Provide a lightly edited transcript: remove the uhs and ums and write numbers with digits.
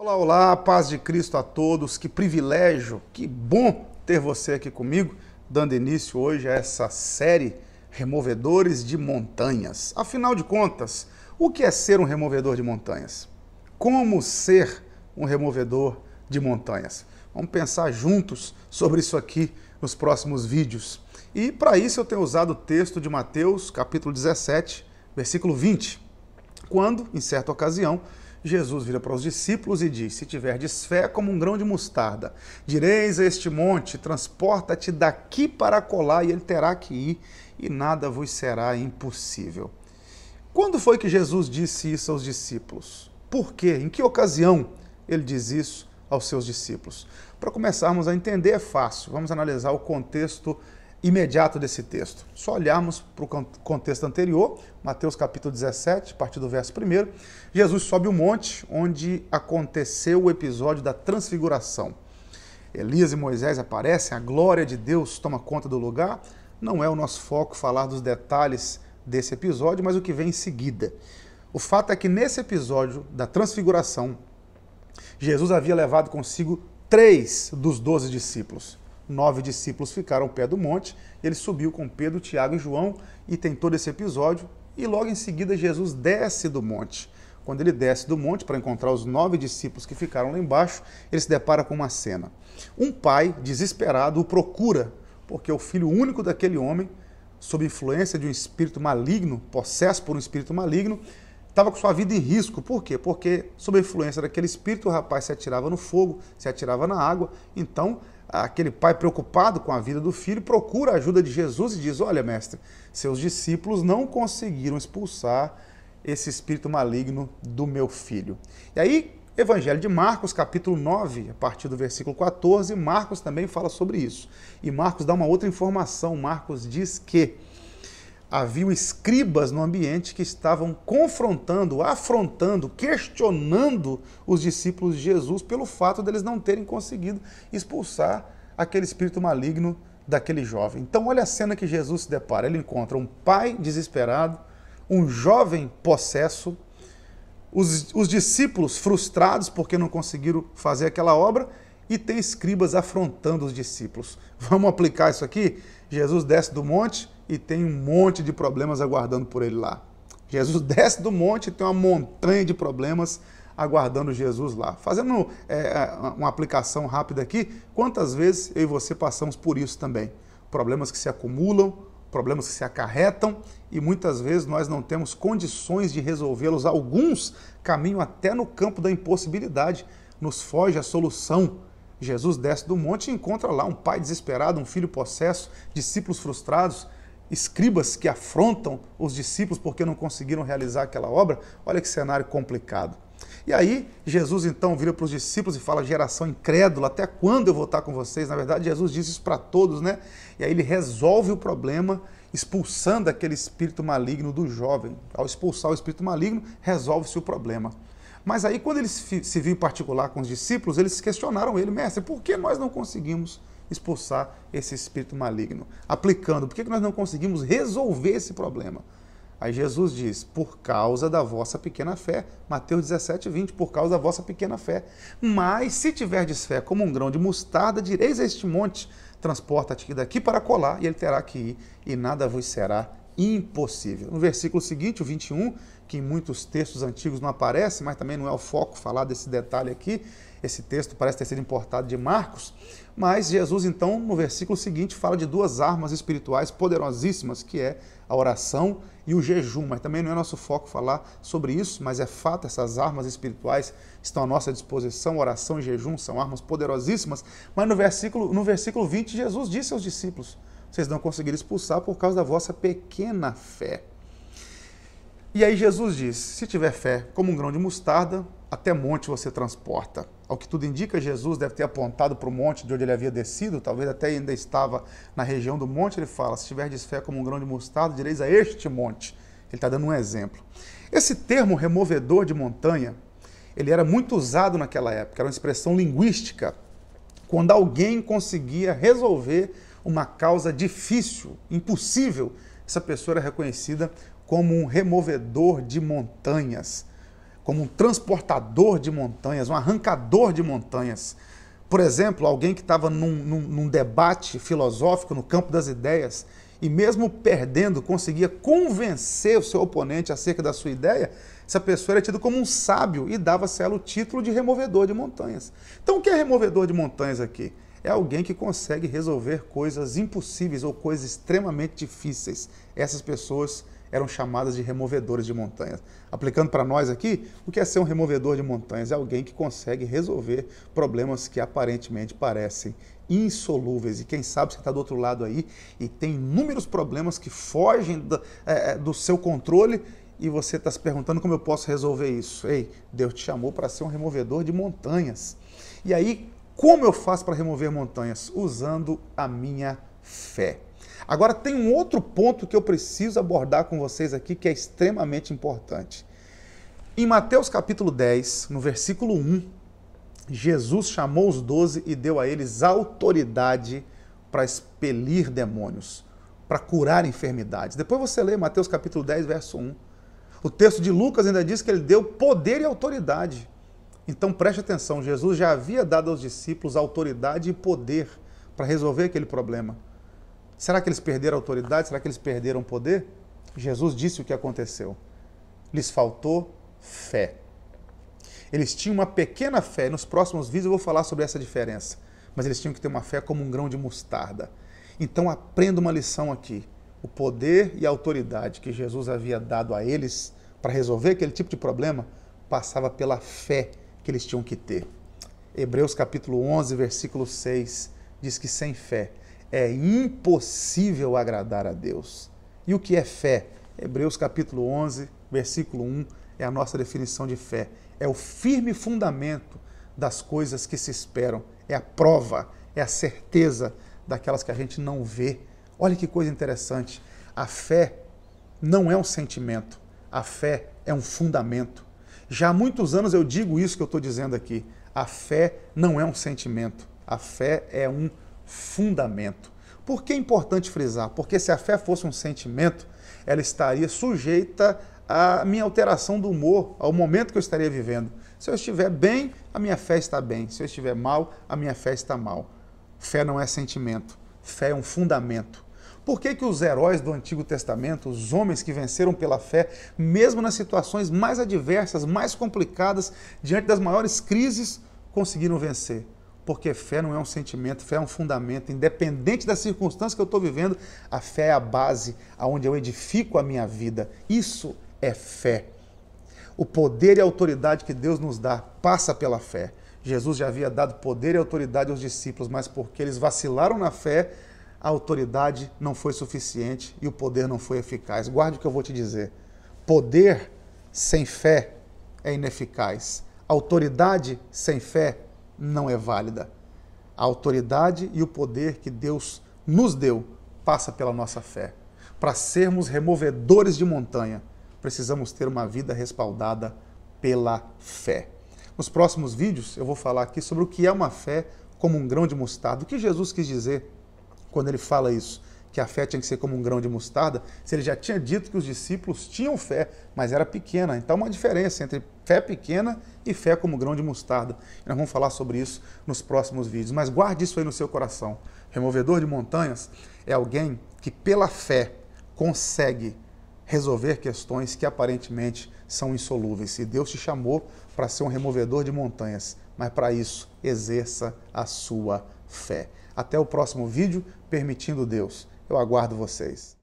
Olá, olá, paz de Cristo a todos, que privilégio, que bom ter você aqui comigo, dando início hoje a essa série Removedores de Montanhas. Afinal de contas, o que é ser um removedor de montanhas? Como ser um removedor de montanhas? Vamos pensar juntos sobre isso aqui nos próximos vídeos. E para isso eu tenho usado o texto de Mateus, capítulo 17, versículo 20, quando, em certa ocasião, Jesus vira para os discípulos e diz: se tiverdes fé como um grão de mostarda, direis a este monte, transporta-te daqui para acolá, e ele terá que ir, e nada vos será impossível. Quando foi que Jesus disse isso aos discípulos? Por quê? Em que ocasião ele diz isso aos seus discípulos? Para começarmos a entender é fácil, vamos analisar o contexto imediato desse texto. Só olharmos para o contexto anterior, Mateus capítulo 17, a partir do verso 1, Jesus sobe o monte onde aconteceu o episódio da transfiguração. Elias e Moisés aparecem, a glória de Deus toma conta do lugar. Não é o nosso foco falar dos detalhes desse episódio, mas o que vem em seguida. O fato é que nesse episódio da transfiguração, Jesus havia levado consigo 3 dos 12 discípulos. 9 discípulos ficaram ao pé do monte, ele subiu com Pedro, Tiago e João, e tem todo esse episódio, e logo em seguida Jesus desce do monte. Quando ele desce do monte para encontrar os 9 discípulos que ficaram lá embaixo, ele se depara com uma cena. Um pai, desesperado, o procura, porque o filho único daquele homem, sob influência de um espírito maligno, possesso por um espírito maligno, estava com sua vida em risco. Por quê? Porque, sob a influência daquele espírito, o rapaz se atirava no fogo, se atirava na água. Então, aquele pai preocupado com a vida do filho procura a ajuda de Jesus e diz: olha, mestre, seus discípulos não conseguiram expulsar esse espírito maligno do meu filho. E aí, Evangelho de Marcos, capítulo 9, a partir do versículo 14, Marcos também fala sobre isso. E Marcos dá uma outra informação. Marcos diz que haviam escribas no ambiente que estavam confrontando, afrontando, questionando os discípulos de Jesus pelo fato deles não terem conseguido expulsar aquele espírito maligno daquele jovem. Então olha a cena que Jesus se depara. Ele encontra um pai desesperado, um jovem possesso, os discípulos frustrados porque não conseguiram fazer aquela obra, e tem escribas afrontando os discípulos. Vamos aplicar isso aqui? Jesus desce do monte e tem um monte de problemas aguardando por ele lá. Jesus desce do monte e tem uma montanha de problemas aguardando Jesus lá. Fazendo uma aplicação rápida aqui, quantas vezes eu e você passamos por isso também? Problemas que se acumulam, problemas que se acarretam, e muitas vezes nós não temos condições de resolvê-los. Alguns caminham até no campo da impossibilidade, nos foge a solução. Jesus desce do monte e encontra lá um pai desesperado, um filho possesso, discípulos frustrados, escribas que afrontam os discípulos porque não conseguiram realizar aquela obra. Olha que cenário complicado. E aí, Jesus então vira para os discípulos e fala: geração incrédula, até quando eu vou estar com vocês? Na verdade, Jesus diz isso para todos, né? E aí ele resolve o problema expulsando aquele espírito maligno do jovem. Ao expulsar o espírito maligno, resolve-se o problema. Mas aí, quando ele se viu em particular com os discípulos, eles questionaram ele: mestre, por que nós não conseguimos expulsar esse espírito maligno? Aplicando, por que nós não conseguimos resolver esse problema? Aí Jesus diz: por causa da vossa pequena fé. Mateus 17, 20, por causa da vossa pequena fé. Mas se tiverdes fé como um grão de mostarda, direis a este monte: transporta-te daqui para acolá, e ele terá que ir, e nada vos será impossível. No versículo seguinte, o 21, que em muitos textos antigos não aparece, mas também não é o foco falar desse detalhe aqui, esse texto parece ter sido importado de Marcos, mas Jesus então, no versículo seguinte, fala de 2 armas espirituais poderosíssimas, que é a oração e o jejum, mas também não é nosso foco falar sobre isso, mas é fato, essas armas espirituais estão à nossa disposição. Oração e jejum são armas poderosíssimas, mas no versículo 20, Jesus disse aos discípulos: vocês não conseguiram expulsar por causa da vossa pequena fé. E aí Jesus diz: se tiver fé como um grão de mostarda, até monte você transporta. Ao que tudo indica, Jesus deve ter apontado para o monte de onde ele havia descido, talvez até ainda estava na região do monte. Ele fala: se tiverdes fé como um grão de mostarda, direis a este monte. Ele está dando um exemplo. Esse termo removedor de montanha, ele era muito usado naquela época, era uma expressão linguística, quando alguém conseguia resolver uma causa difícil, impossível, essa pessoa era reconhecida como um removedor de montanhas. como um transportador de montanhas, um arrancador de montanhas. Por exemplo, alguém que estava num debate filosófico no campo das ideias e mesmo perdendo conseguia convencer o seu oponente acerca da sua ideia, essa pessoa era tida como um sábio e dava-se a ela o título de removedor de montanhas. Então o que é removedor de montanhas aqui? É alguém que consegue resolver coisas impossíveis ou coisas extremamente difíceis. Essas pessoas eram chamadas de removedores de montanhas. Aplicando para nós aqui, o que é ser um removedor de montanhas? É alguém que consegue resolver problemas que aparentemente parecem insolúveis. E quem sabe você está do outro lado aí e tem inúmeros problemas que fogem do seu controle e você está se perguntando como eu posso resolver isso. Ei, Deus te chamou para ser um removedor de montanhas. E aí, como eu faço para remover montanhas? Usando a minha fé. Agora tem um outro ponto que eu preciso abordar com vocês aqui que é extremamente importante. Em Mateus capítulo 10, no versículo 1, Jesus chamou os 12 e deu a eles autoridade para expelir demônios, para curar enfermidades. Depois você lê Mateus capítulo 10, verso 1. O texto de Lucas ainda diz que ele deu poder e autoridade. Então preste atenção, Jesus já havia dado aos discípulos autoridade e poder para resolver aquele problema. Será que eles perderam a autoridade? Será que eles perderam o poder? Jesus disse o que aconteceu. Lhes faltou fé. Eles tinham uma pequena fé. Nos próximos vídeos eu vou falar sobre essa diferença. Mas eles tinham que ter uma fé como um grão de mostarda. Então aprenda uma lição aqui. O poder e a autoridade que Jesus havia dado a eles para resolver aquele tipo de problema passava pela fé que eles tinham que ter. Hebreus capítulo 11, versículo 6 diz que sem fé é impossível agradar a Deus. E o que é fé? Hebreus capítulo 11, versículo 1 é a nossa definição de fé. É o firme fundamento das coisas que se esperam. É a prova, é a certeza daquelas que a gente não vê. Olha que coisa interessante. A fé não é um sentimento. A fé é um fundamento. Já há muitos anos eu digo isso que eu estou dizendo aqui. A fé não é um sentimento. A fé é um fundamento. Por que é importante frisar? Porque se a fé fosse um sentimento, ela estaria sujeita à minha alteração do humor, ao momento que eu estaria vivendo. Se eu estiver bem, a minha fé está bem. Se eu estiver mal, a minha fé está mal. Fé não é sentimento. Fé é um fundamento. Por que os heróis do Antigo Testamento, os homens que venceram pela fé, mesmo nas situações mais adversas, mais complicadas, diante das maiores crises, conseguiram vencer? Porque fé não é um sentimento, fé é um fundamento. Independente das circunstâncias que eu estou vivendo, a fé é a base onde eu edifico a minha vida. Isso é fé. O poder e a autoridade que Deus nos dá passa pela fé. Jesus já havia dado poder e autoridade aos discípulos, mas porque eles vacilaram na fé, a autoridade não foi suficiente e o poder não foi eficaz. Guarde o que eu vou te dizer. Poder sem fé é ineficaz. Autoridade sem fé não é válida. A autoridade e o poder que Deus nos deu passa pela nossa fé. Para sermos removedores de montanha, precisamos ter uma vida respaldada pela fé. Nos próximos vídeos eu vou falar aqui sobre o que é uma fé como um grão de mostarda. O que Jesus quis dizer quando ele fala isso? Que a fé tinha que ser como um grão de mostarda, se ele já tinha dito que os discípulos tinham fé, mas era pequena. Então, uma diferença entre fé pequena e fé como grão de mostarda. E nós vamos falar sobre isso nos próximos vídeos. Mas guarde isso aí no seu coração. Removedor de montanhas é alguém que, pela fé, consegue resolver questões que aparentemente são insolúveis. E Deus te chamou para ser um removedor de montanhas. Mas, para isso, exerça a sua fé. Até o próximo vídeo, permitindo Deus. Eu aguardo vocês.